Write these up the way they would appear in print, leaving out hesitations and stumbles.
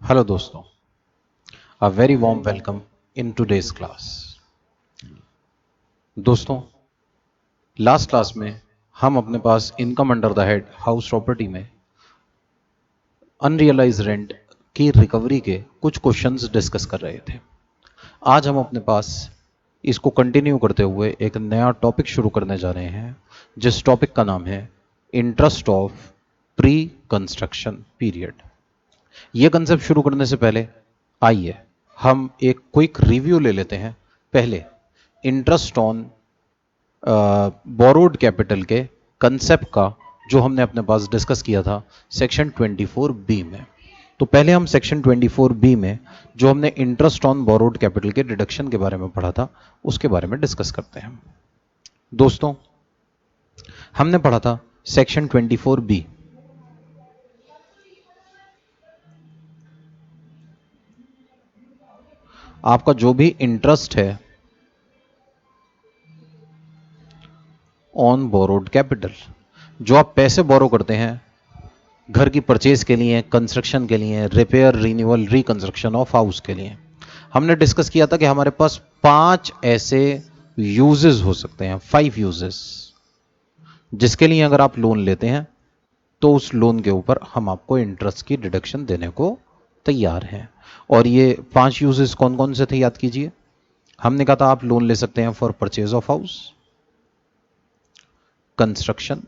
Hello दोस्तों, a very warm welcome in today's class. दोस्तों, last class में हम अपने पास income under the head house property में अनरियलाइज रेंट की रिकवरी के कुछ क्वेश्चंस डिस्कस कर रहे थे। आज हम अपने पास इसको कंटिन्यू करते हुए एक नया टॉपिक शुरू करने जा रहे हैं, जिस टॉपिक का नाम है interest of pre construction period. यह कंसेप्ट शुरू करने से पहले आइए हम एक क्विक रिव्यू ले लेते हैं। पहले इंटरेस्ट ऑन बोरोड कैपिटल के कंसेप्ट का जो हमने अपने पास डिस्कस किया था सेक्शन 24 बी में। तो पहले हम सेक्शन 24 बी में जो हमने इंटरेस्ट ऑन बोरोड कैपिटल के डिडक्शन के बारे में पढ़ा था उसके बारे में डिस्कस करते हैं। दोस्तों, हमने पढ़ा था सेक्शन 24 बी। आपका जो भी इंटरेस्ट है ऑन बोरोड कैपिटल, जो आप पैसे बोरो करते हैं घर की परचेज के लिए, कंस्ट्रक्शन के लिए, repair, renewal, reconstruction of house के लिए, हमने डिस्कस किया था कि हमारे पास 5 ऐसे यूजेस हो सकते हैं, 5 यूजेस, जिसके लिए अगर आप लोन लेते हैं तो उस लोन के ऊपर हम आपको इंटरेस्ट की डिडक्शन देने को तैयार हैं। और ये 5 यूजेस कौन कौन से थे याद कीजिए। हमने कहा था आप लोन ले सकते हैं for purchase of house, construction,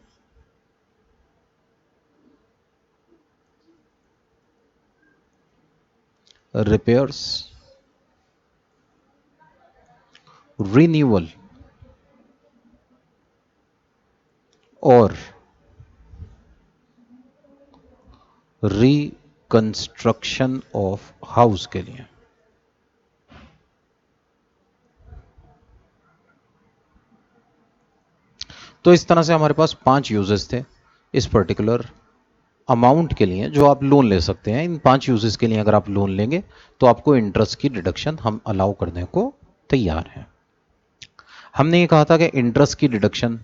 repairs, renewal और रिकंस्ट्रक्शन ऑफ हाउस के लिए। तो इस तरह से हमारे पास 5 यूजेस थे इस पर्टिकुलर अमाउंट के लिए जो आप लोन ले सकते हैं। इन 5 यूजेस के लिए अगर आप लोन लेंगे तो आपको इंटरेस्ट की डिडक्शन हम अलाउ करने को तैयार हैं। हमने ये कहा था कि इंटरेस्ट की deduction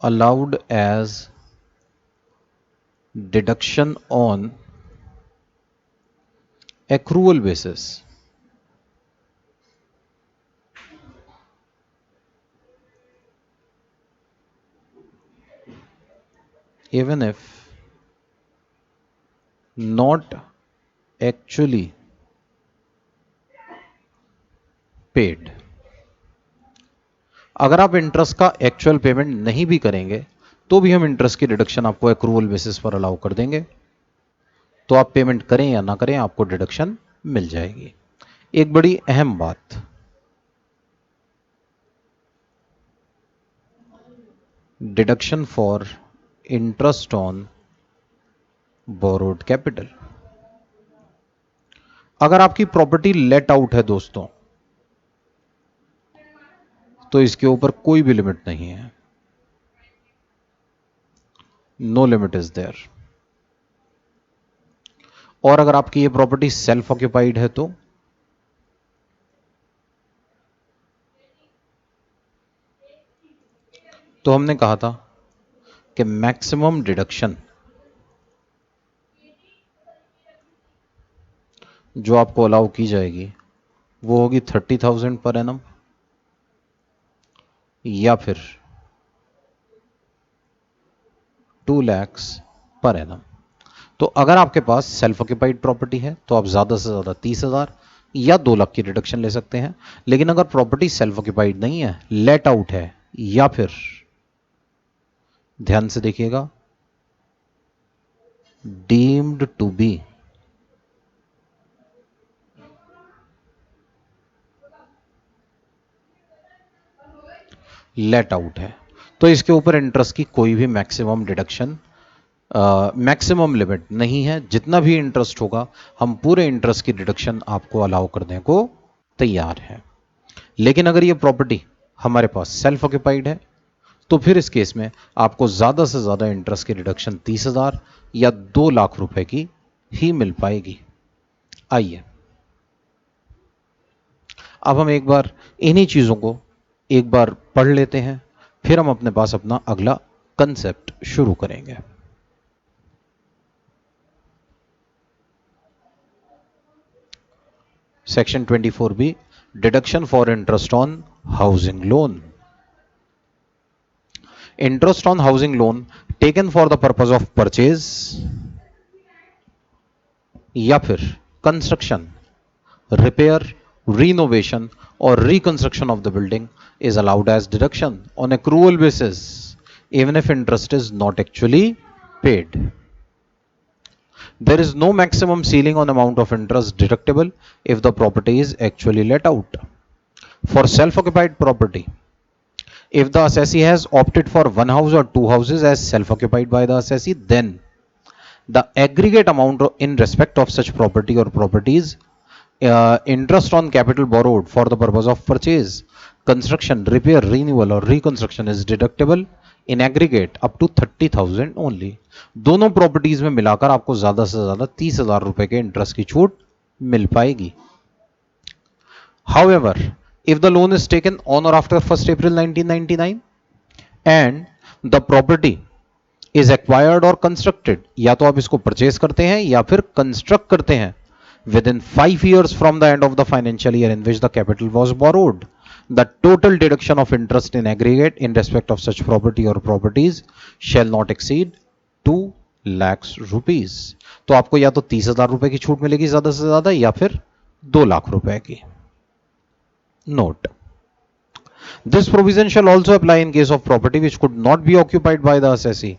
allowed as deduction on accrual basis even if not actually paid। अगर आप इंटरेस्ट का एक्चुअल पेमेंट नहीं भी करेंगे तो भी हम इंटरेस्ट की डिडक्शन आपको एक्रूवल बेसिस पर अलाउ कर देंगे। तो आप पेमेंट करें या ना करें आपको डिडक्शन मिल जाएगी। एक बड़ी अहम बात, deduction for interest on borrowed capital. अगर आपकी प्रॉपर्टी लेट आउट है दोस्तों, तो इसके ऊपर कोई भी लिमिट नहीं है, नो लिमिट इज देयर। और अगर आपकी ये प्रॉपर्टी सेल्फ ऑक्यूपाइड है तो हमने कहा था कि मैक्सिमम डिडक्शन जो आपको अलाउ की जाएगी वो होगी 30,000 पर एनम या फिर 2 लाख पर एनम। तो अगर आपके पास सेल्फ ऑक्यूपाइड प्रॉपर्टी है तो आप ज्यादा से ज्यादा 30,000 या 2 लाख की डिडक्शन ले सकते हैं। लेकिन अगर प्रॉपर्टी सेल्फ ऑक्यूपाइड नहीं है, लेट आउट है, या फिर ध्यान से देखिएगा, deemed to be let out है, तो इसके ऊपर इंटरेस्ट की कोई भी मैक्सिमम डिडक्शन, मैक्सिमम लिमिट नहीं है। जितना भी इंटरेस्ट होगा हम पूरे इंटरेस्ट की डिडक्शन आपको अलाउ करने को तैयार है। लेकिन अगर ये प्रॉपर्टी हमारे पास सेल्फ ऑक्यूपाइड है तो फिर इस केस में आपको ज्यादा से ज्यादा इंटरेस्ट की डिडक्शन 30,000 या 2 लाख रुपए की ही मिल पाएगी। आइए अब हम एक बार इन्हीं चीजों को एक बार पढ़ लेते हैं फिर हम अपने पास अपना अगला कंसेप्ट शुरू करेंगे। Section 24B, deduction for interest on housing loan. Interest on housing loan taken for the purpose of purchase या फिर construction, repair, renovation or reconstruction of the building is allowed as deduction on accrual basis even if interest is not actually paid. There is no maximum ceiling on amount of interest deductible if the property is actually let out. For self-occupied property, if the assessee has opted for one house or two houses as self-occupied by the assessee, then the aggregate amount in respect of such property or properties, interest on capital borrowed for the purpose of purchase, construction, repair, renewal or reconstruction is deductible in aggregate up to 30,000 only. दोनों properties में मिलाकर आपको ज्यादा से ज्यादा 30,000 रुपए के interest की छूट मिल पाएगी। However, if the loan is taken on or after 1st April 1999 and the property is acquired or constructed, या तो आप इसको परचेज करते हैं या फिर कंस्ट्रक्ट करते हैं within 5 years from the end of the financial year in which the capital was borrowed, the total deduction of interest in aggregate in respect of such property or properties shall not exceed 2 lakhs rupees. तो आपको या तो 30,000 रुपए की छूट मिलेगी ज्यादा से ज्यादा या फिर 2 लाख रुपए की। Note: this provision shall also apply in case of property which could not be occupied by the assessee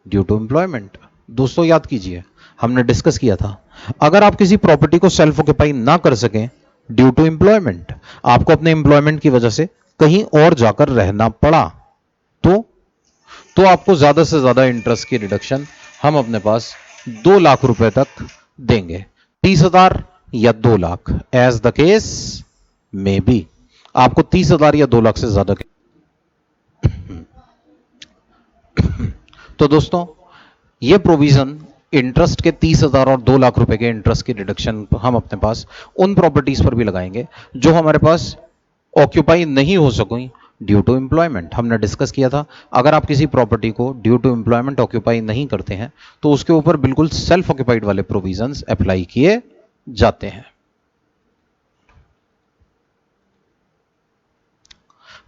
due to employment. दोस्तों याद कीजिए, हमने डिस्कस किया था, अगर आप किसी प्रॉपर्टी को सेल्फ ऑक्यूपाई ना कर सकें ड्यू टू एम्प्लॉयमेंट, आपको अपने एम्प्लॉयमेंट की वजह से कहीं और जाकर रहना पड़ा, तो आपको ज्यादा से ज्यादा इंटरेस्ट की रिडक्शन हम अपने पास 2 लाख रुपए तक देंगे, 30,000 या 2 lakh, as the case may be. आपको 30,000 या 2 लाख से ज्यादा तो दोस्तों ये प्रोविजन इंटरेस्ट के 30,000 और 2 लाख रुपए के इंटरेस्ट की डिडक्शन हम अपने पास उन प्रॉपर्टीज पर भी लगाएंगे जो हमारे पास ऑक्यूपाई नहीं हो सकी ड्यू टू एम्प्लॉयमेंट। हमने डिस्कस किया था, अगर आप किसी प्रॉपर्टी को ड्यू टू एम्प्लॉयमेंट ऑक्यूपाई नहीं करते हैं तो उसके ऊपर बिल्कुल सेल्फ ऑक्यूपाइड वाले प्रोविजंस अप्लाई किए जाते हैं।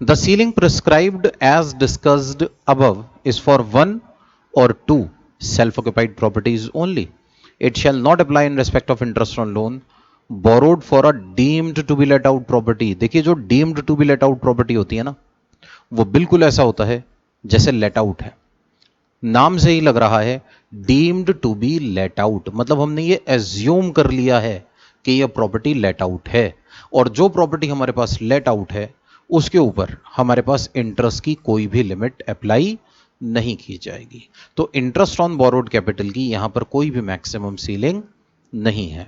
The ceiling prescribed as discussed above is for one or two self-occupied properties only. It shall not apply in respect of interest on loan borrowed for a deemed to be let out property. देखिए जो deemed to be let out property होती है ना, वो बिल्कुल ऐसा होता है जैसे let out है। नाम से ही लग रहा है deemed to be let out, मतलब हमने ये assume कर लिया है कि यह प्रॉपर्टी let out है, और जो प्रॉपर्टी हमारे पास let out है उसके ऊपर हमारे पास इंटरेस्ट की कोई भी लिमिट अप्लाई नहीं की जाएगी। तो इंटरेस्ट ऑन बोरोड कैपिटल की यहां पर कोई भी मैक्सिमम सीलिंग नहीं है।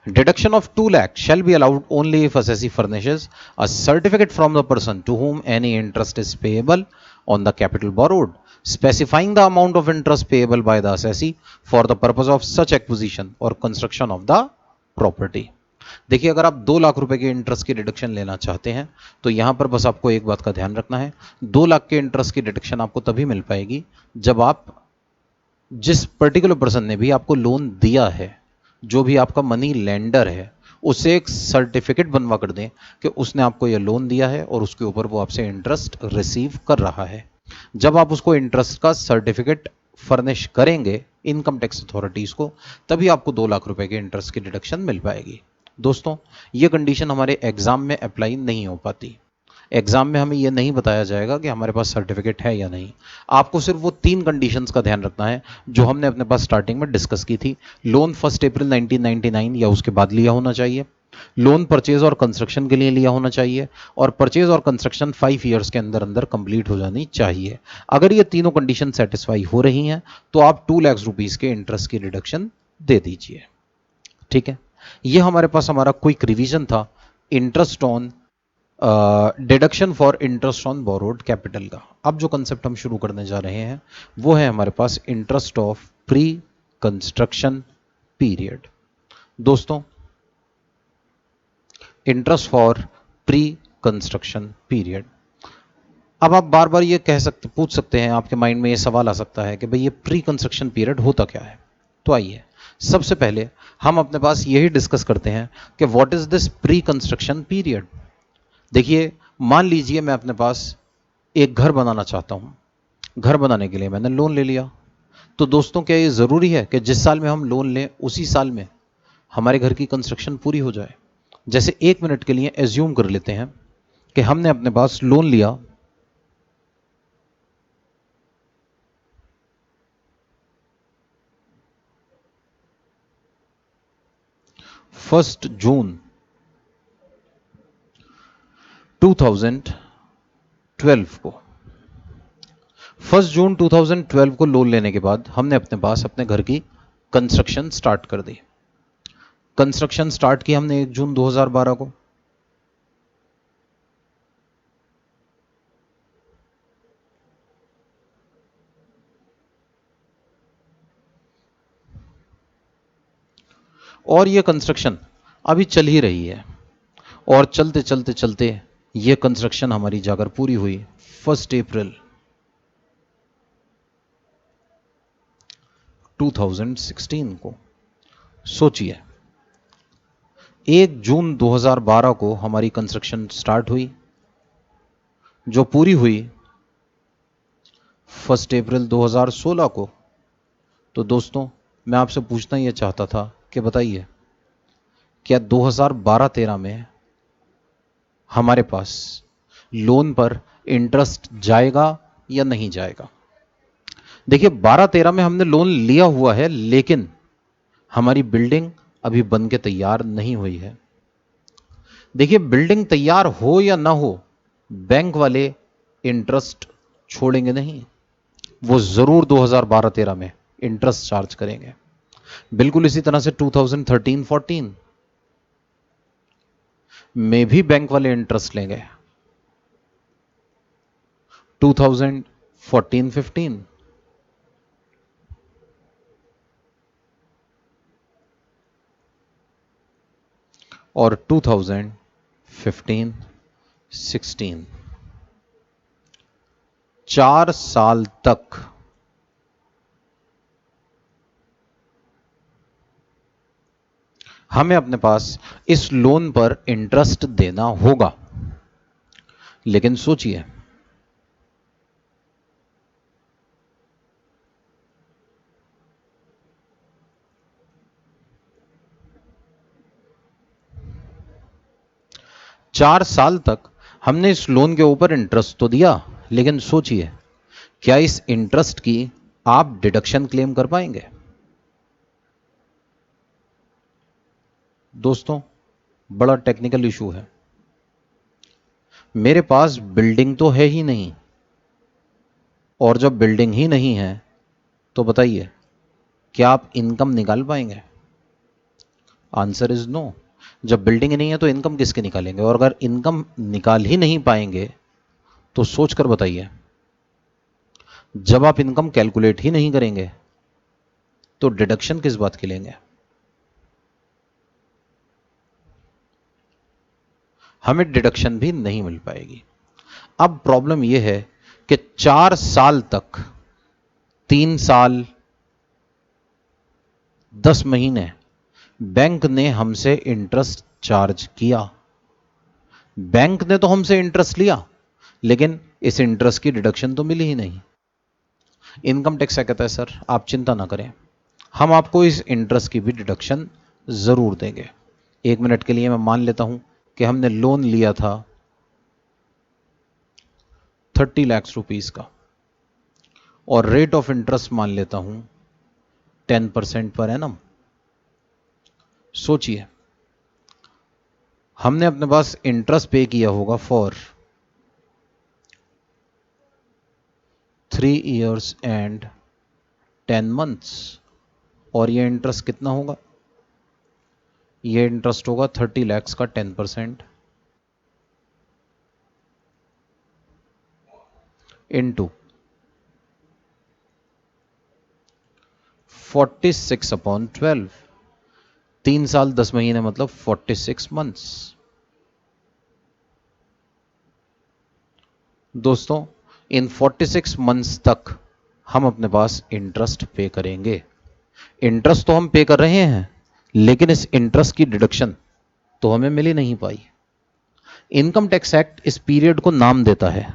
Deduction of 2 lakh shall be allowed only if assessee furnishes a certificate from the person to whom any interest is payable on the capital borrowed, specifying the amount of interest payable by the assessee for the purpose of such acquisition or construction of the property. देखिए अगर आप 2 लाख रुपए के interest की deduction लेना चाहते हैं तो यहां पर बस आपको एक बात का ध्यान रखना है, 2 लाख के इंटरेस्ट की डिडक्शन आपको तभी मिल पाएगी जब आप जिस पर्टिकुलर पर्सन ने भी आपको लोन दिया है, जो भी आपका मनी लेंडर है, उससे एक सर्टिफिकेट बनवा कर दें कि उसने आपको यह लोन दिया है और उसके ऊपर वो आपसे इंटरेस्ट रिसीव कर रहा है। जब आप उसको इंटरेस्ट का सर्टिफिकेट फर्निश करेंगे इनकम टैक्स अथॉरिटीज को, तभी आपको 2 लाख रुपए के इंटरेस्ट की डिडक्शन मिल पाएगी। दोस्तों ये कंडीशन हमारे एग्जाम में अप्लाई नहीं हो पाती। एग्जाम में हमें यह नहीं बताया जाएगा कि हमारे पास सर्टिफिकेट है या नहीं। आपको सिर्फ वो 3 कंडीशंस का ध्यान रखना है जो हमने अपने पास स्टार्टिंग में डिस्कस की थी। लोन 1 अप्रैल 1999 या उसके बाद लिया होना चाहिए, लोन परचेज और कंस्ट्रक्शन के लिए लिया होना चाहिए, और परचेज और कंस्ट्रक्शन 5 ईयर्स के अंदर अंदर कंप्लीट हो जानी चाहिए। अगर ये तीनों कंडीशन सेटिस्फाई हो रही हैं तो आप 2 लाख रुपीस के इंटरेस्ट की रिडक्शन दे दीजिए। ठीक है, ये हमारे पास हमारा क्विक रिवीजन था interest on deduction for interest on borrowed capital का। अब जो कंसेप्ट हम शुरू करने जा रहे हैं वो है हमारे पास interest of pre construction period. दोस्तों interest for pre construction period. अब आप बार बार ये पूछ सकते हैं, आपके माइंड में ये सवाल आ सकता है कि भाई ये प्री कंस्ट्रक्शन पीरियड होता क्या है। तो आइए सबसे पहले हम अपने पास यही डिस्कस करते हैं कि what is this pre construction period. देखिए, मान लीजिए मैं अपने पास एक घर बनाना चाहता हूं। घर बनाने के लिए मैंने लोन ले लिया। तो दोस्तों, क्या ये जरूरी है कि जिस साल में हम लोन लें उसी साल में हमारे घर की कंस्ट्रक्शन पूरी हो जाए? जैसे 1 मिनट के लिए एज्यूम कर लेते हैं कि हमने अपने पास लोन लिया 1 जून 2012 को। 1 जून 2012 को लोन लेने के बाद हमने अपने पास अपने घर की कंस्ट्रक्शन स्टार्ट कर दी। कंस्ट्रक्शन स्टार्ट की हमने 1 जून 2012 को। और ये कंस्ट्रक्शन अभी चल ही रही है, और चलते चलते चलते ये कंस्ट्रक्शन हमारी जाकर पूरी हुई 1 अप्रैल 2016 को। सोचिए, 1 जून 2012 को हमारी कंस्ट्रक्शन स्टार्ट हुई, जो पूरी हुई 1 अप्रैल 2016 को। तो दोस्तों, मैं आपसे पूछना यह चाहता था कि बताइए, क्या 2012-13 में हमारे पास लोन पर इंटरेस्ट जाएगा या नहीं जाएगा? देखिए, 12-13 में हमने लोन लिया हुआ है, लेकिन हमारी बिल्डिंग अभी बन के तैयार नहीं हुई है। देखिए, बिल्डिंग तैयार हो या ना हो, बैंक वाले इंटरेस्ट छोड़ेंगे नहीं। वो जरूर 2012-13 में इंटरेस्ट चार्ज करेंगे। बिल्कुल इसी तरह से 2013-14 में भी बैंक वाले इंटरेस्ट लेंगे। 2014-15 और 2015-16, 4 साल तक हमें अपने पास इस लोन पर इंटरेस्ट देना होगा। लेकिन सोचिए, चार साल तक हमने इस लोन के ऊपर इंटरेस्ट तो दिया, लेकिन सोचिए, क्या इस इंटरेस्ट की आप डिडक्शन क्लेम कर पाएंगे? दोस्तों, बड़ा टेक्निकल इशू है। मेरे पास बिल्डिंग तो है ही नहीं, और जब बिल्डिंग ही नहीं है तो बताइए, क्या आप इनकम निकाल पाएंगे? Answer is no. जब बिल्डिंग ही नहीं है तो इनकम किसके निकालेंगे? और अगर इनकम निकाल ही नहीं पाएंगे तो सोचकर बताइए, जब आप इनकम कैलकुलेट ही नहीं करेंगे तो डिडक्शन किस बात की लेंगे? हमें डिडक्शन भी नहीं मिल पाएगी। अब प्रॉब्लम यह है कि 4 साल तक, 3 साल 10 महीने बैंक ने हमसे इंटरेस्ट चार्ज किया। बैंक ने तो हमसे इंटरेस्ट लिया, लेकिन इस इंटरेस्ट की डिडक्शन तो मिली ही नहीं। इनकम टैक्स क्या कहता है, सर आप चिंता ना करें, हम आपको इस इंटरेस्ट की भी डिडक्शन जरूर देंगे। 1 मिनट के लिए मैं मान लेता हूं कि हमने लोन लिया था 30 लाख रुपीस का, और रेट ऑफ इंटरेस्ट मान लेता हूं 10% पर एनम। सोचिए, हमने अपने पास इंटरेस्ट पे किया होगा फॉर 3 years एंड 10 months, और ये इंटरेस्ट कितना होगा? ये इंटरेस्ट होगा 30 लाख का 10% इंटू 46/12। 3 साल 10 महीने मतलब 46 मंथ्स। दोस्तों इन 46 मंथ्स तक हम अपने पास इंटरेस्ट पे करेंगे। इंटरेस्ट तो हम पे कर रहे हैं, लेकिन इस इंटरेस्ट की डिडक्शन तो हमें मिल ही नहीं पाई। इनकम टैक्स एक्ट इस पीरियड को नाम देता है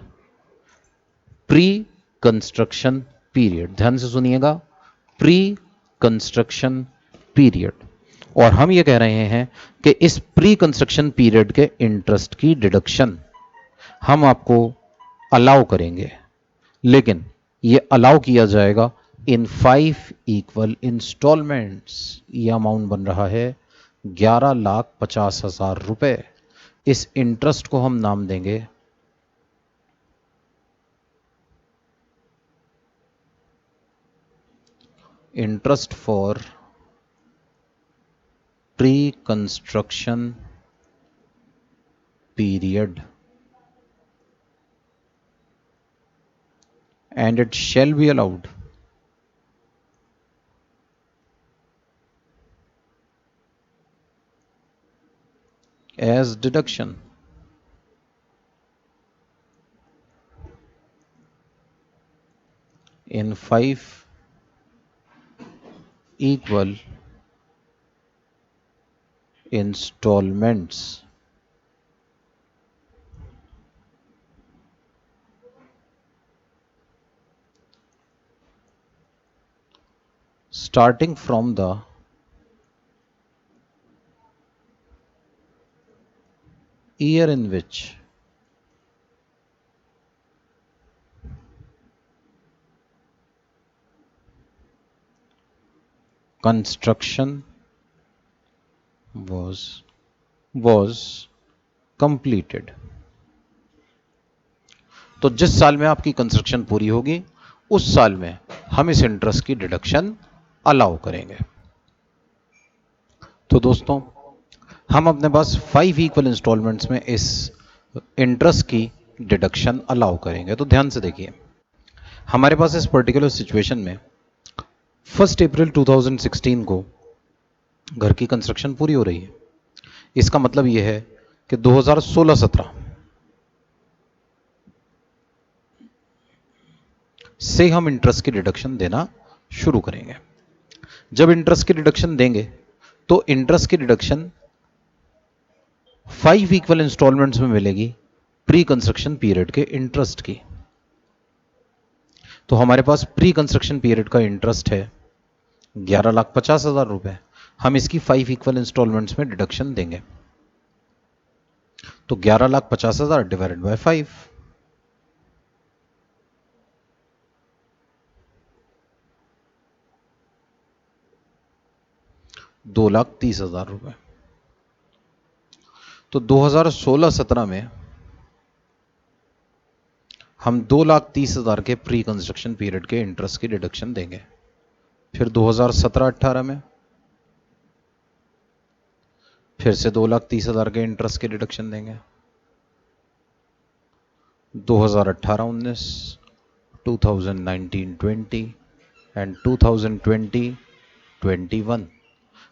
प्री कंस्ट्रक्शन पीरियड। ध्यान से सुनिएगा, प्री कंस्ट्रक्शन पीरियड। और हम ये कह रहे हैं कि इस प्री कंस्ट्रक्शन पीरियड के इंटरेस्ट की डिडक्शन हम आपको अलाउ करेंगे, लेकिन ये अलाउ किया जाएगा इन 5 इक्वल इंस्टॉलमेंट्स। ये अमाउंट बन रहा है 11,50,000 रुपए। इस इंटरेस्ट को हम नाम देंगे interest for pre construction period, and it shall be allowed as deduction in 5 equal installments starting from the year in which construction was completed। तो जिस साल में आपकी कंस्ट्रक्शन पूरी होगी, उस साल में हम इस इंटरेस्ट की डिडक्शन अलाउ करेंगे। तो दोस्तों हम अपने पास 5 इक्वल इंस्टॉलमेंट्स में इस इंटरेस्ट की डिडक्शन अलाउ करेंगे। तो ध्यान से देखिए, हमारे पास इस पर्टिकुलर सिचुएशन में 1 अप्रैल 2016 को घर की कंस्ट्रक्शन पूरी हो रही है। इसका मतलब यह है कि 2016-17 से हम इंटरेस्ट की डिडक्शन देना शुरू करेंगे। जब इंटरेस्ट की डिडक्शन देंगे तो इंटरेस्ट की डिडक्शन 5 इक्वल इंस्टॉलमेंट्स में मिलेगी प्री कंस्ट्रक्शन पीरियड के इंटरेस्ट की। तो हमारे पास प्री कंस्ट्रक्शन पीरियड का इंटरेस्ट है 11,50,000 रुपए। हम इसकी 5 इक्वल इंस्टॉलमेंट्स में डिडक्शन देंगे। तो 11,50,000 डिवाइडेड बाय 5, 2,30,000 रुपए। तो 2016-17 में हम 2,30,000 के प्री कंस्ट्रक्शन पीरियड के इंटरेस्ट की डिडक्शन देंगे। फिर 2017-18 में फिर से 2,30,000 के इंटरेस्ट की डिडक्शन देंगे। 2018-19, 2019-20 एंड 2020-21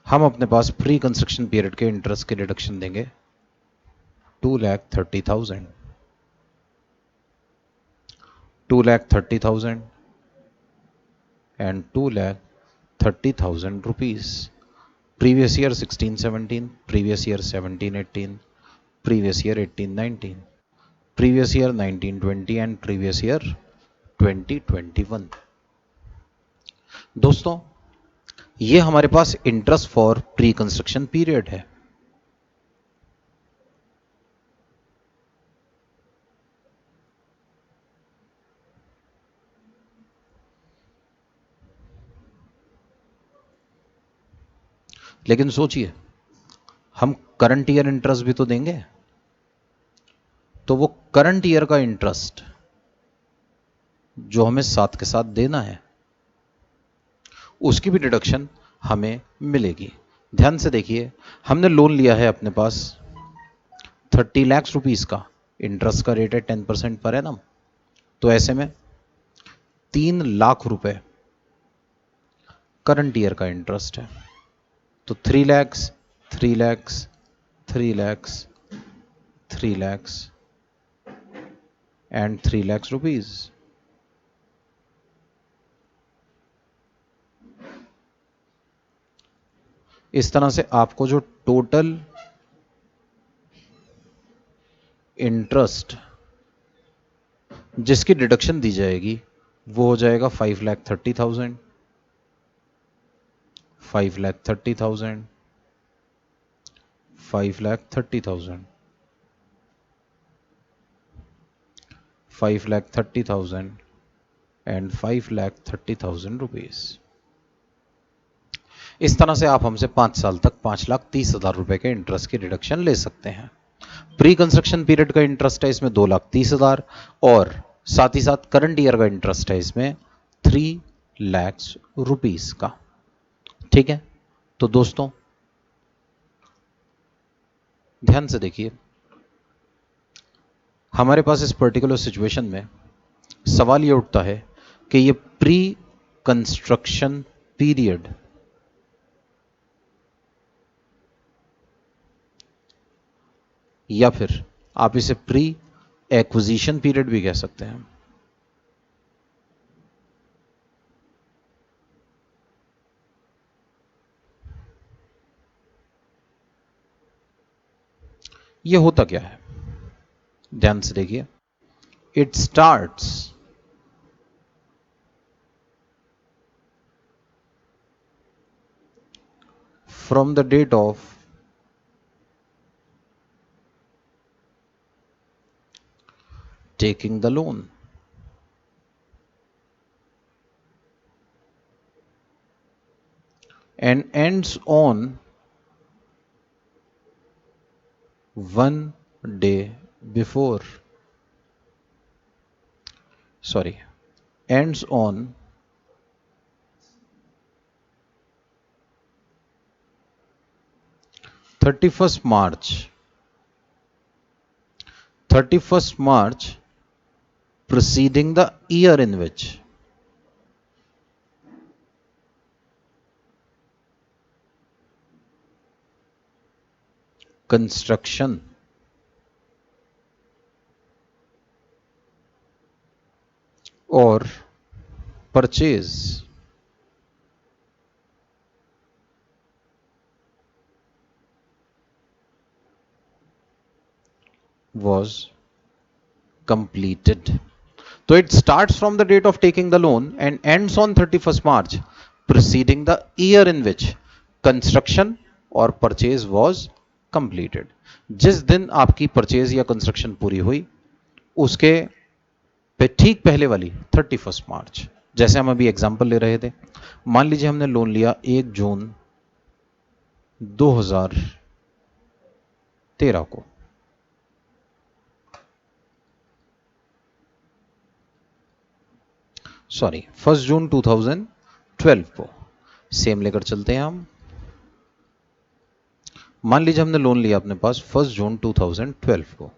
हम अपने पास प्री कंस्ट्रक्शन पीरियड के इंटरेस्ट की डिडक्शन देंगे 2,30,000, 2,30,000 and 2,30,000 rupees। previous year 16-17, previous year 17-18, previous year 18-19, previous year 19-20 and previous year 20-21। दोस्तों ये हमारे पास interest for pre construction period है। लेकिन सोचिए, हम करंट ईयर इंटरेस्ट भी तो देंगे। तो वो करंट ईयर का इंटरेस्ट जो हमें साथ के साथ देना है, उसकी भी डिडक्शन हमें मिलेगी। ध्यान से देखिए, हमने लोन लिया है अपने पास 30 लाख रुपीस का। इंटरेस्ट का रेट है 10% पर एनम। तो ऐसे में 3 लाख रुपए करंट ईयर का इंटरेस्ट है। तो 3 लैक्स, 3 लैक्स, 3 लैक्स, 3 लैक्स एंड 3 लाख रुपीज। इस तरह से आपको जो टोटल इंटरेस्ट जिसकी डिडक्शन दी जाएगी वो हो जाएगा 5,30,000, 5,30,000, 5,30,000, 5,30,000 एंड 5,30,000 रुपीज। इस तरह से आप हमसे 5 साल तक 5,30,000 रुपए के इंटरेस्ट की डिडक्शन ले सकते हैं। प्री कंस्ट्रक्शन पीरियड का इंटरेस्ट है इसमें 2,30,000 और साथ ही साथ करंट ईयर का इंटरेस्ट है इसमें 3 लाख रुपीस का। ठीक है, तो दोस्तों ध्यान से देखिए, हमारे पास इस पर्टिकुलर सिचुएशन में सवाल यह उठता है कि ये प्री कंस्ट्रक्शन पीरियड या फिर आप इसे प्री एक्विजिशन पीरियड भी कह सकते हैं। यह होता क्या है, ध्यान से देखिए। It starts from the date of taking the loan and ends on one day before, ends on 31st March preceding the year in which construction or purchase was completed। तो it starts from the date of taking the loan and ends on 31st March preceding the year in which construction or purchase was completed। जिस दिन आपकी purchase या construction पूरी हुई उसके पे ठीक पहले वाली 31 मार्च। जैसे हम अभी एग्जांपल ले रहे थे, मान लीजिए हमने लोन लिया 1 जून 2013 को, सॉरी 1 जून 2012 को। सेम लेकर चलते हैं हम। मान लीजिए हमने लोन लिया अपने पास 1 जून 2012 को।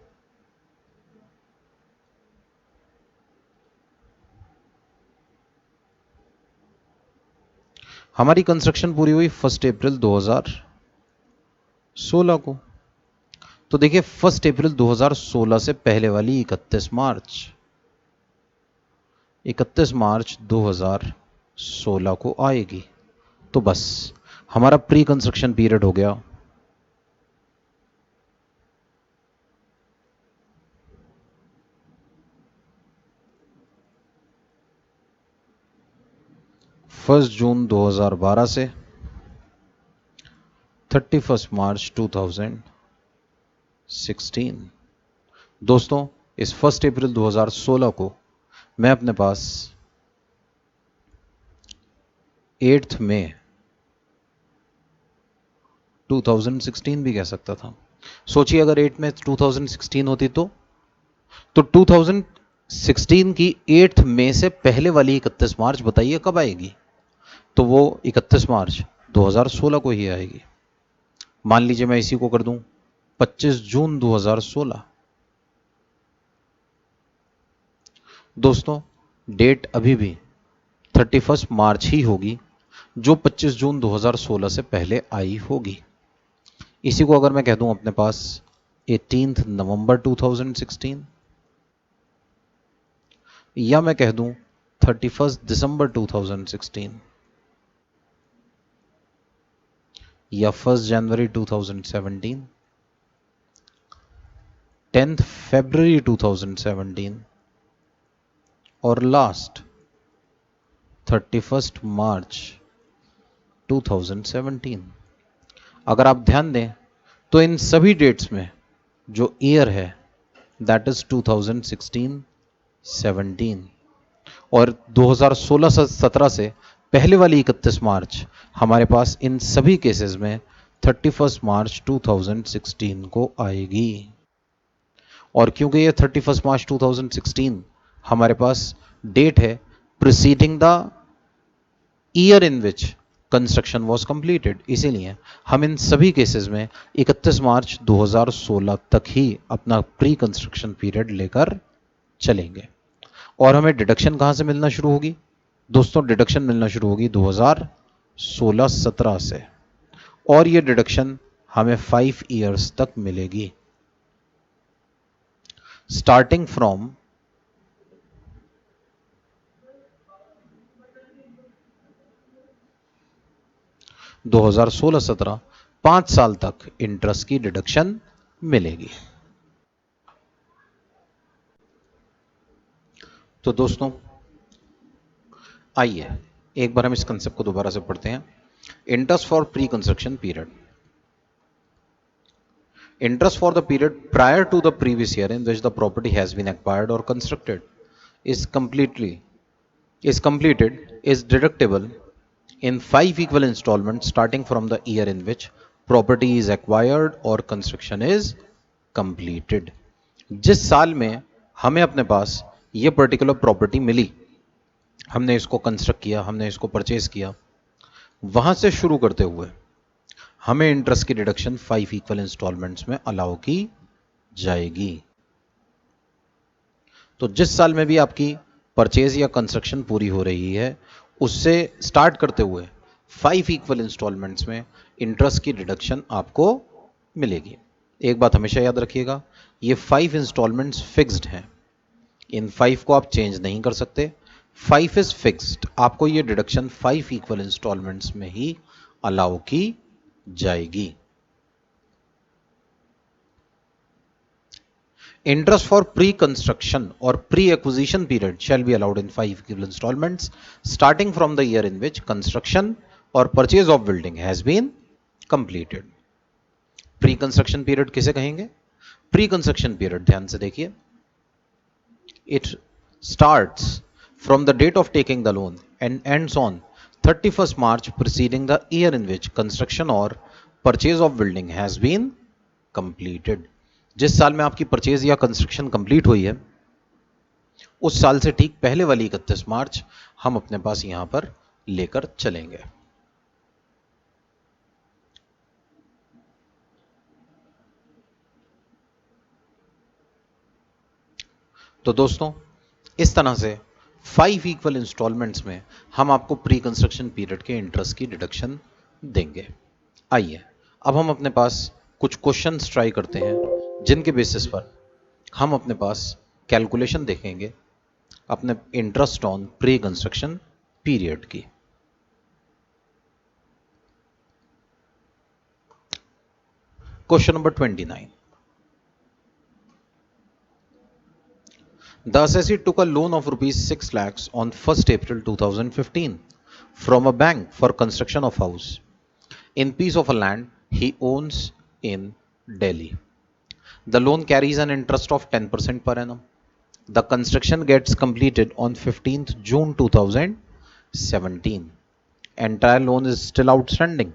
हमारी कंस्ट्रक्शन पूरी हुई 1 अप्रैल 2016 को। तो देखिए 1 अप्रैल 2016 से पहले वाली 31 मार्च 2016 को आएगी। तो बस हमारा प्री कंस्ट्रक्शन पीरियड हो गया 1 जून 2012 से 31 मार्च 2016। दोस्तों इस 1 अप्रैल 2016 को मैं अपने पास 8 मई 2016 भी कह सकता था। सोचिए अगर 8 मई 2016 होती तो 2016 की 8 मई से पहले वाली 31 मार्च बताइए कब आएगी? तो वो 31 मार्च 2016 को ही आएगी। मान लीजिए मैं इसी को कर दूं 25 जून 2016। दोस्तों डेट अभी भी 31 मार्च ही होगी जो 25 जून 2016 से पहले आई होगी। इसी को अगर मैं कह दूं अपने पास 18 नवंबर 2016, या मैं कह दूं 31 दिसंबर 2016 या 1 जनवरी 2017, 10 फरवरी 2017 और लास्ट 31 मार्च 2017। अगर आप ध्यान दें तो इन सभी डेट्स में जो ईयर है दैट इज 2016, 17 और 2016-17 से पहले वाली 31 मार्च हमारे पास इन सभी केसेस में 31 मार्च 2016 को आएगी। और क्योंकि ये 31 मार्च 2016 हमारे पास डेट है preceding the year in which construction was completed, इसीलिए हम इन सभी केसेस में 31 मार्च 2016 तक ही अपना प्री कंस्ट्रक्शन पीरियड लेकर चलेंगे। और हमें डिडक्शन कहां से मिलना शुरू होगी दोस्तों? डिडक्शन मिलना शुरू होगी 2016-17 से, और ये डिडक्शन हमें 5 ईयर्स तक मिलेगी स्टार्टिंग फ्रॉम 2016-17 5 साल तक इंटरेस्ट की डिडक्शन मिलेगी। तो दोस्तों आइए एक बार हम इस कंसेप्ट को दोबारा से पढ़ते हैं। Interest for pre construction period, interest for the period prior to the previous year in which the property has been acquired or constructed is completed is deductible in 5 equal installments starting from the year in which property is acquired or construction is completed। जिस साल में हमें अपने पास ये particular property मिली, हमने इसको construct किया, हमने इसको परचेज किया, वहां से शुरू करते हुए हमें इंटरेस्ट की डिडक्शन 5 इक्वल इंस्टॉलमेंट्स में अलाउ की जाएगी। तो जिस साल में भी आपकी परचेज या कंस्ट्रक्शन पूरी हो रही है उससे स्टार्ट करते हुए 5 इक्वल इंस्टॉलमेंट्स में इंटरेस्ट की डिडक्शन आपको मिलेगी। एक बात हमेशा याद रखिएगा, ये 5 इंस्टॉलमेंट्स फिक्स्ड हैं, इन 5 को आप चेंज नहीं कर सकते। 5 इज फिक्स्ड, आपको ये डिडक्शन 5 इक्वल इंस्टॉलमेंट्स में ही अलाउ की जाएगी। इंटरेस्ट फॉर प्री कंस्ट्रक्शन और pre acquisition period shall be allowed in 5 equal instalments starting from the year in which construction और purchase of building has been completed. Pre construction period किसे कहेंगे? Pre construction period ध्यान से देखिए, it starts from the date of taking the loan and ends on 31 March preceding the year in which construction or purchase of building has been completed। जिस साल में आपकी purchase या कंस्ट्रक्शन कंप्लीट हुई है उस साल से ठीक पहले वाली 31 मार्च हम अपने पास यहां पर लेकर चलेंगे। तो दोस्तों इस तरह से 5 इक्वल इंस्टॉलमेंट्स में हम आपको प्री कंस्ट्रक्शन पीरियड के इंटरेस्ट की डिडक्शन देंगे। आइए अब हम अपने पास कुछ क्वेश्चंस ट्राई करते हैं जिनके बेसिस पर हम अपने पास कैलकुलेशन देखेंगे अपने interest on pre construction period की। Question number 29, the assessee took a loan of rupees 6 lakhs on 1st April 2015 from a bank for construction of house in piece of a land he owns in Delhi. The loan carries an interest of 10% per annum. The construction gets completed on 15th June 2017. Entire loan is still outstanding.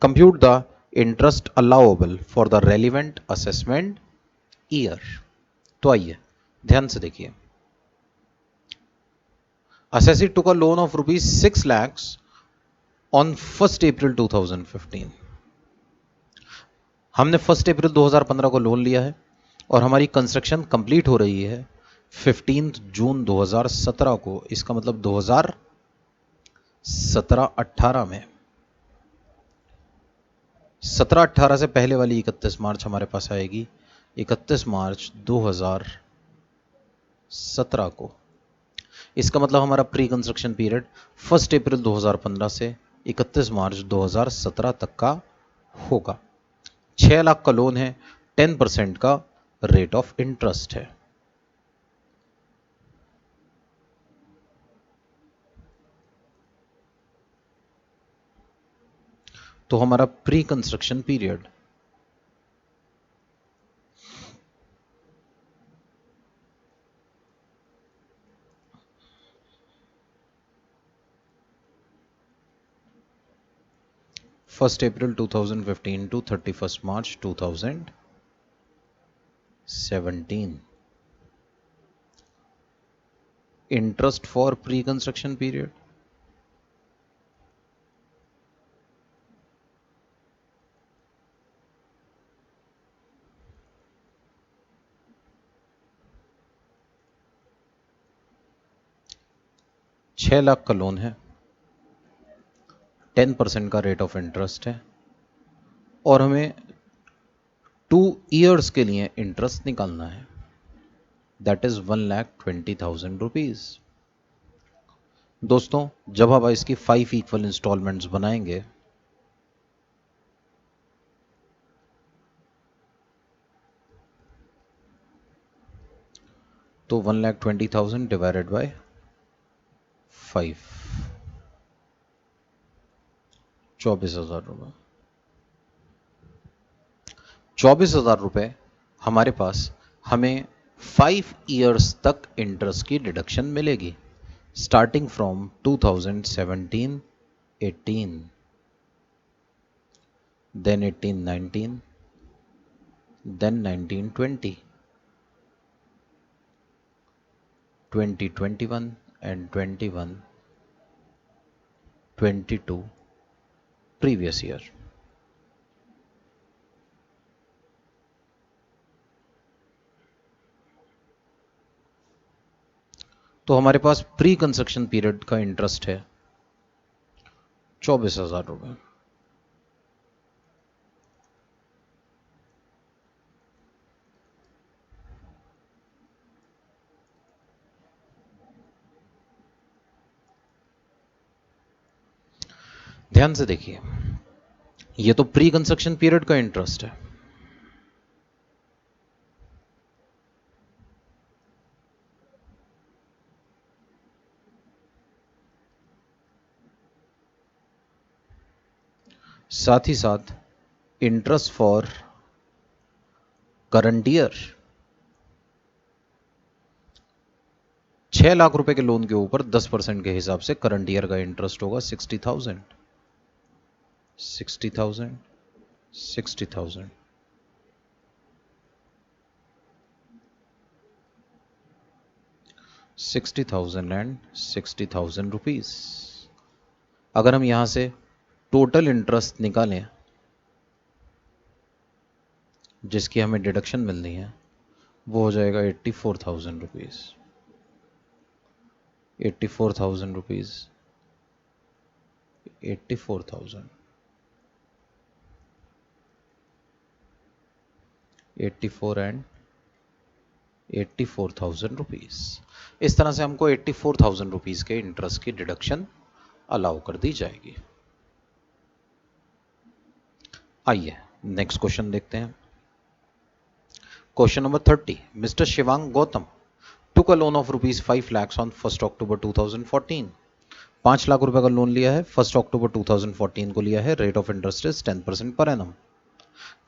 Compute the interest allowable for the relevant assessment year। तो आइए ध्यान से देखिए, assessee took a loan of rupees 6 lakhs on 1st April 2015। हमने 1 अप्रैल 2015 को loan लिया है और हमारी कंस्ट्रक्शन कंप्लीट हो रही है 15 जून 2017 को, इसका मतलब 2017-18 में। 17-18 से पहले वाली 31 मार्च हमारे पास आएगी 31 मार्च 2017। 2017 को। इसका मतलब हमारा प्री कंस्ट्रक्शन पीरियड 1 अप्रैल 2015 से 31 मार्च 2017 तक का होगा। 6 लाख का लोन है, 10% का रेट ऑफ इंटरेस्ट है। तो हमारा pre construction period 1 April 2015 to 31 March 2017. Interest for pre-construction period. छह लाख का लोन है, 10% का रेट ऑफ इंटरेस्ट है और हमें 2 ईयर्स के लिए इंटरेस्ट निकालना है, दैट इज 1,20,000 रुपीज। दोस्तों, जब आप इसकी 5 इक्वल इंस्टॉलमेंट्स बनाएंगे तो 1,20,000 डिवाइडेड बाय 5, 24,000 रुपये। 24,000 रुपये हमारे पास हमें 5 ईयर्स तक इंटरेस्ट की डिडक्शन मिलेगी, starting from 2017-18, then 18-19, then 19-20, 20-21 and 21-22 previous year। तो हमारे पास प्री कंस्ट्रक्शन पीरियड का इंटरेस्ट है 24,000 रुपये। ध्यान से देखिए, ये तो प्री कंस्ट्रक्शन पीरियड का इंटरेस्ट है। साथ ही साथ interest for current year, 6 lakh रुपए के लोन के ऊपर 10% के हिसाब से करंट ईयर का इंटरेस्ट होगा 60,000, 60,000, 60,000। And 60,000 rupees. अगर हम यहां से टोटल इंटरेस्ट निकालें जिसकी हमें डिडक्शन मिलनी है, वो हो जाएगा 84,000 रुपीज। 84,000 rupees, 84,000, 84 and 84,000 rupees. इस तरह से हमको 84,000 रुपीज के इंटरेस्ट की डिडक्शन अलाउ कर दी जाएगी। आइए नेक्स्ट क्वेश्चन देखते हैं। Question number 30, mister Shivang Gautam took a loan of rupees 5 lakhs on 1st October 2014। 5 lakh रुपए का लोन लिया है, 1 अक्टूबर 2014 को लिया है, rate of interest is 10% per annum.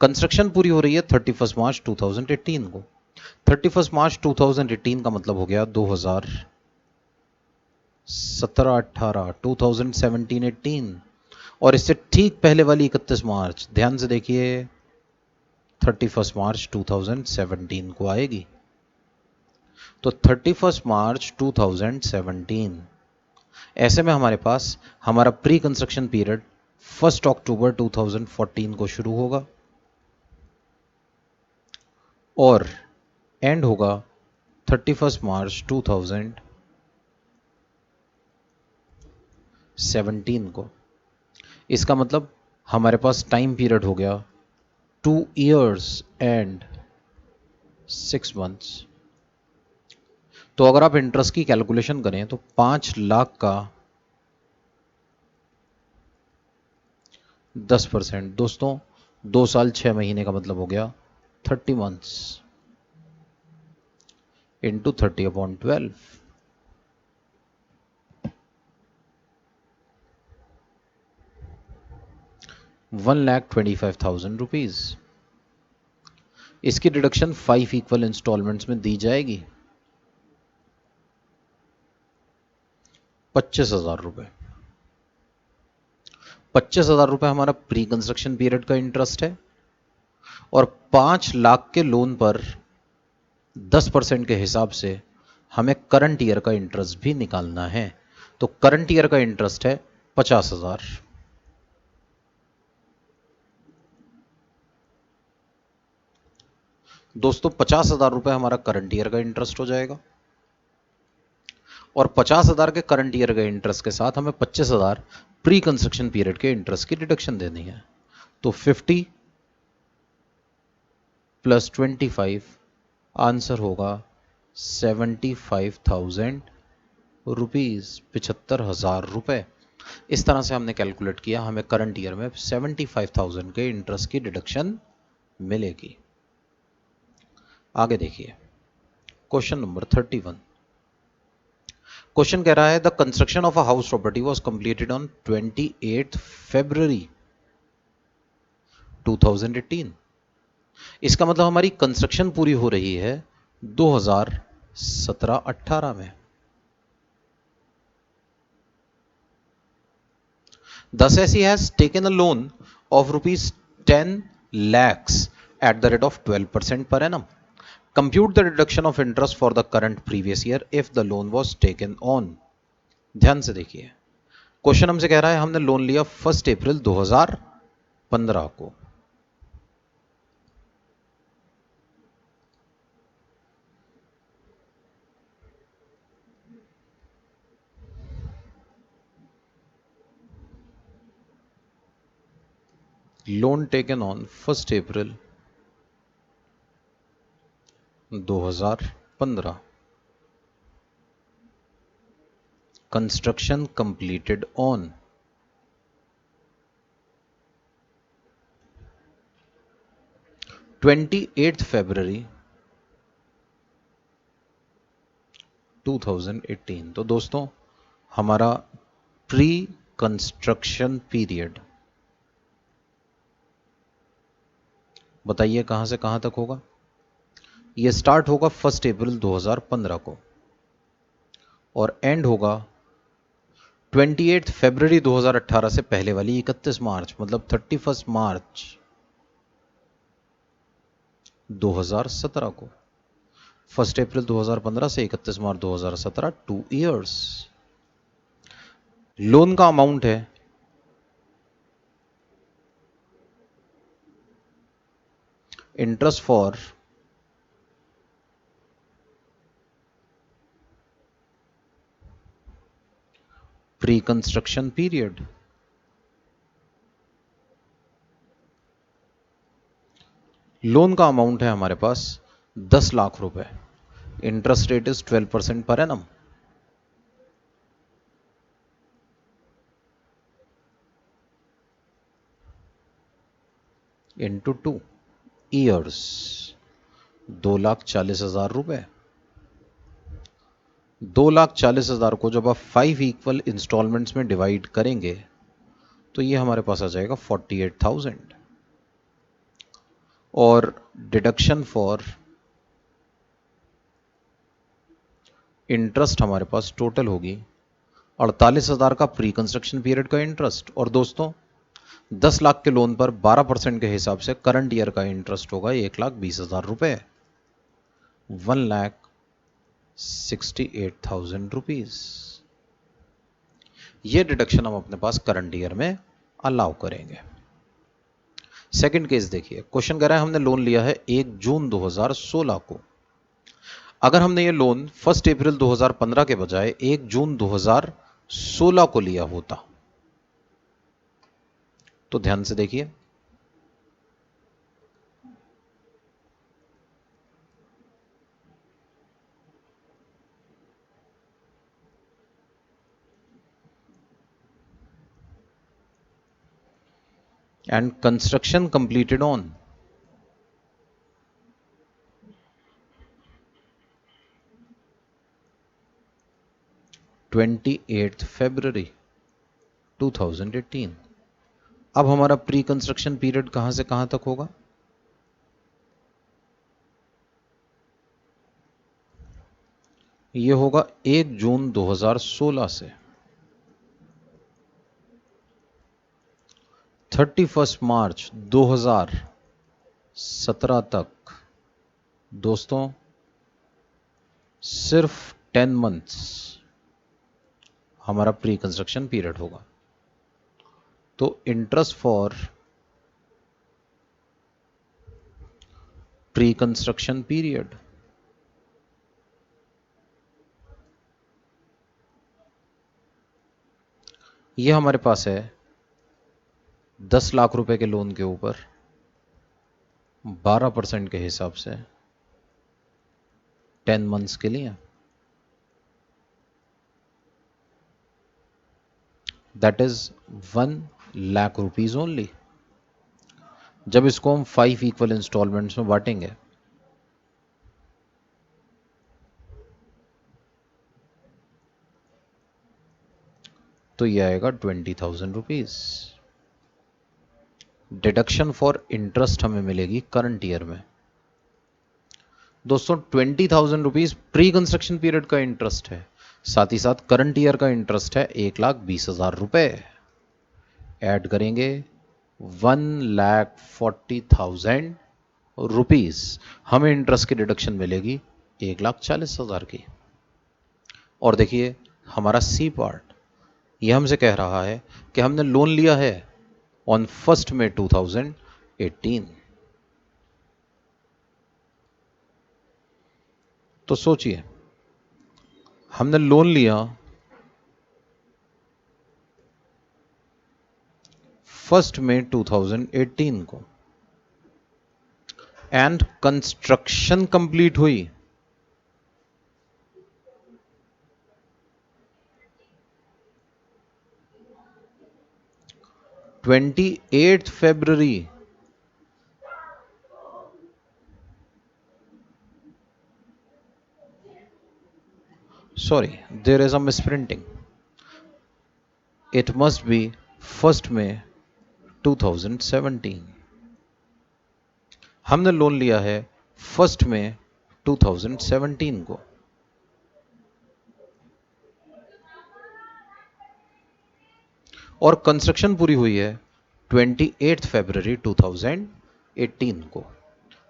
Construction पूरी हो रही है 31 मार्च 2018 को। 31 मार्च 2018 का मतलब हो गया 2017-18, 2017-18, और इससे ठीक पहले वाली 31 मार्च, ध्यान से देखिए, 31 मार्च 2017 को आएगी। तो 31 मार्च 2017, ऐसे में हमारे पास हमारा प्री कंस्ट्रक्शन पीरियड 1 अक्टूबर 2014 को शुरू होगा और एंड होगा 31 मार्च 2017 को। इसका मतलब हमारे पास टाइम पीरियड हो गया 2 years and 6 months। तो अगर आप इंटरेस्ट की कैलकुलेशन करें तो 5 लाख का 10%, दोस्तों 2 साल 6 महीने का मतलब हो गया 30 मंथ्स इंटू 30/12, 1,25,000 रुपीज। इसकी डिडक्शन 5 इक्वल इंस्टॉलमेंट्स में दी जाएगी 25,000 रुपए। 25,000 रुपए हमारा प्री कंस्ट्रक्शन पीरियड का इंटरेस्ट है और 5 लाख के लोन पर 10% के हिसाब से हमें करंट ईयर का इंटरेस्ट भी निकालना है। तो करंट ईयर का इंटरेस्ट है 50,000। दोस्तों 50,000 रुपए हमारा करंट ईयर का इंटरेस्ट हो जाएगा और 50,000 के करंट ईयर के इंटरेस्ट के साथ हमें 25,000 प्री कंस्ट्रक्शन पीरियड के इंटरेस्ट की डिडक्शन देनी है। तो 50 प्लस 25 आंसर होगा 75,000 रुपीज, 75,000 रुपए। इस तरह से हमने कैलकुलेट किया, हमें करंट ईयर में 75,000 के इंटरेस्ट की डिडक्शन मिलेगी। आगे देखिए क्वेश्चन नंबर 31। क्वेश्चन कह रहा है the construction of a house property was completed on 28 फरवरी 2018। इसका मतलब हमारी कंस्ट्रक्शन पूरी हो रही है 2017-18 में। Thus as he has taken a loan of rupees 10 lakhs at the rate of 12% per annum. Compute the deduction of interest for the current previous year if the loan was taken on. ध्यान से देखिए, question हमसे कह रहा है हमने loan लिया 1 अप्रैल 2015 को। Loan taken on 1 April 2015, construction completed on 28 फरवरी 2018। तो दोस्तों हमारा प्री कंस्ट्रक्शन पीरियड बताइए कहां से कहां तक होगा। यह स्टार्ट होगा 1 अप्रैल 2015 को और एंड होगा 28 फरवरी 2018 से पहले वाली 31 मार्च, मतलब 31 मार्च 2017 को। 1 अप्रैल 2015 से 31 मार्च 2017, 2 इयर्स। लोन का अमाउंट है interest for pre construction period. Loan का अमाउंट है हमारे पास 10 लाख रुपए। Interest rate is 12% per annum. Into 2 years, 2,40,000 रुपए। 2,40,000 को जब आप 5 इक्वल इंस्टॉलमेंट्स में डिवाइड करेंगे तो ये हमारे पास आ जाएगा 48,000। और डिडक्शन फॉर इंटरेस्ट हमारे पास टोटल होगी 48,000 का प्री कंस्ट्रक्शन पीरियड का इंटरेस्ट, और दोस्तों 10 लाख के लोन पर 12% के हिसाब से करंट ईयर का इंटरेस्ट होगा 1,20,000 रुपए, 1,68,000 रुपीज। ये डिडक्शन हम अपने पास करंट ईयर में अलाउ करेंगे। सेकंड केस देखिए, क्वेश्चन कह रहा है हमने लोन लिया है 1 जून 2016 को। अगर हमने ये लोन 1 अप्रैल 2015 के बजाय 1 जून 2016 को लिया होता तो ध्यान से देखिए, and construction completed on 28th February 2018। अब हमारा प्री कंस्ट्रक्शन पीरियड कहां से कहां तक होगा? ये होगा 1 जून 2016 से 31 मार्च 2017 तक। दोस्तों सिर्फ 10 मंथ्स हमारा प्री कंस्ट्रक्शन पीरियड होगा। तो interest for pre construction period ये हमारे पास है 10 लाख रुपए के लोन के ऊपर 12% के हिसाब से 10 मंथ्स के लिए, that is 1 lakh rupees only. जब इसको हम 5 इक्वल इंस्टॉलमेंट्स में बांटेंगे तो ये आएगा 20,000 रुपीज। डिडक्शन फॉर इंटरेस्ट हमें मिलेगी करंट ईयर में। दोस्तों 20,000 रुपीज प्री कंस्ट्रक्शन पीरियड का इंटरेस्ट है, साथ ही साथ करंट ईयर का इंटरेस्ट है 1,20,000 रुपए। ऐड करेंगे 1,40,000 रुपीज, हमें इंटरेस्ट की डिडक्शन मिलेगी 1,40,000 की। और देखिए हमारा सी पार्ट, यह हमसे कह रहा है कि हमने लोन लिया है ऑन 1 मई 2018। तो सोचिए हमने लोन लिया 1 मई 2018 को एंड कंस्ट्रक्शन कंप्लीट हुई 28 February 2017। there is a misprinting, it must be 1 May 2017। हमने लोन लिया है 1 मई 2017 को, और कंस्ट्रक्शन पूरी हुई है 28 फरवरी 2018 को।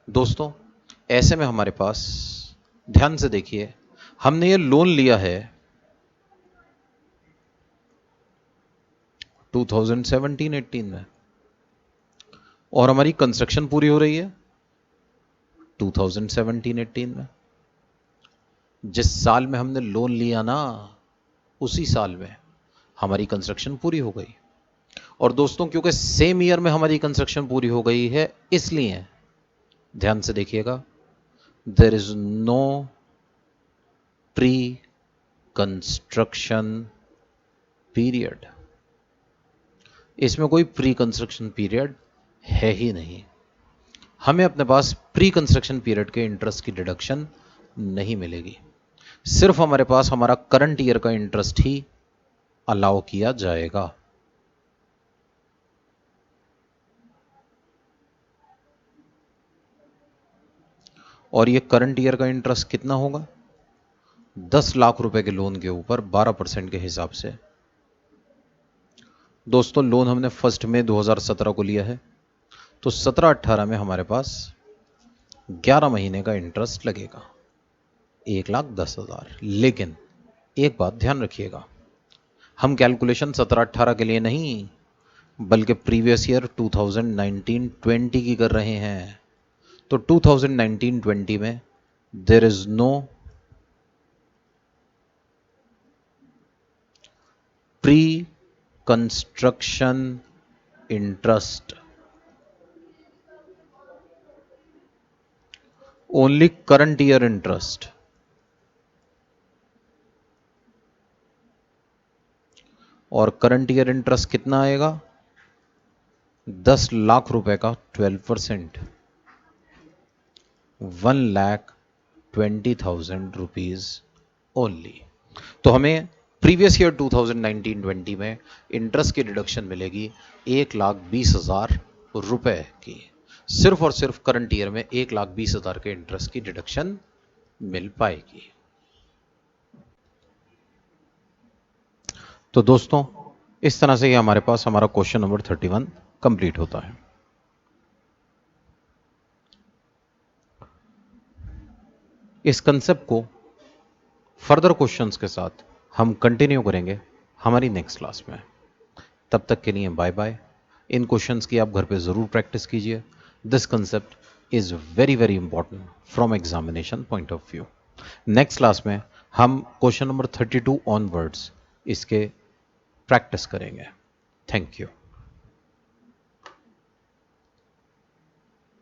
दोस्तों ऐसे में हमारे पास, ध्यान से देखिए, हमने ये लोन लिया है 2017-18 में और हमारी कंस्ट्रक्शन पूरी हो रही है 2017-18 में। जिस साल में हमने लोन लिया ना, उसी साल में हमारी कंस्ट्रक्शन पूरी हो गई। और दोस्तों क्योंकि सेम ईयर में हमारी कंस्ट्रक्शन पूरी हो गई है, इसलिए ध्यान से देखिएगा, there is no pre construction period. इसमें कोई प्री कंस्ट्रक्शन पीरियड है ही नहीं। हमें अपने पास प्री कंस्ट्रक्शन पीरियड के इंटरेस्ट की डिडक्शन नहीं मिलेगी, सिर्फ हमारे पास हमारा करंट ईयर का इंटरेस्ट ही अलाउ किया जाएगा। और ये करंट ईयर का इंटरेस्ट कितना होगा? 10 लाख रुपए के लोन के ऊपर 12% के हिसाब से। दोस्तों लोन हमने 1 मई 2017 को लिया है, तो 17-18 में हमारे पास 11 महीने का इंटरेस्ट लगेगा 1,10,000। लेकिन एक बात ध्यान रखिएगा, हम कैलकुलेशन 17-18 के लिए नहीं बल्कि प्रीवियस ईयर 2019-20 की कर रहे हैं। तो 2019-20 में there is no pre construction interest, only current year interest. और करंट ईयर इंटरेस्ट कितना आएगा? 10 लाख रुपए का 12%, 1,20,000 रुपीज ओनली। तो हमें प्रीवियस ईयर 2019-20 में इंटरेस्ट की डिडक्शन मिलेगी 1,20,000 रुपए की। सिर्फ और सिर्फ करंट ईयर में 1,20,000 के इंटरेस्ट की डिडक्शन मिल पाएगी। तो दोस्तों, इस तरह से ये हमारे पास हमारा क्वेश्चन नंबर 31 कंप्लीट होता है। इस कंसेप्ट को फर्दर क्वेश्चंस के साथ हम कंटिन्यू करेंगे हमारी नेक्स्ट क्लास में। तब तक के लिए बाय बाय। इन क्वेश्चंस की आप घर पे ज़रूर प्रैक्टिस कीजिए। This concept is very very important from examination point of view. Next class में हम क्वेश्चन नंबर 32 ऑनवर्ड्स इसके प्रैक्टिस करेंगे। Thank you.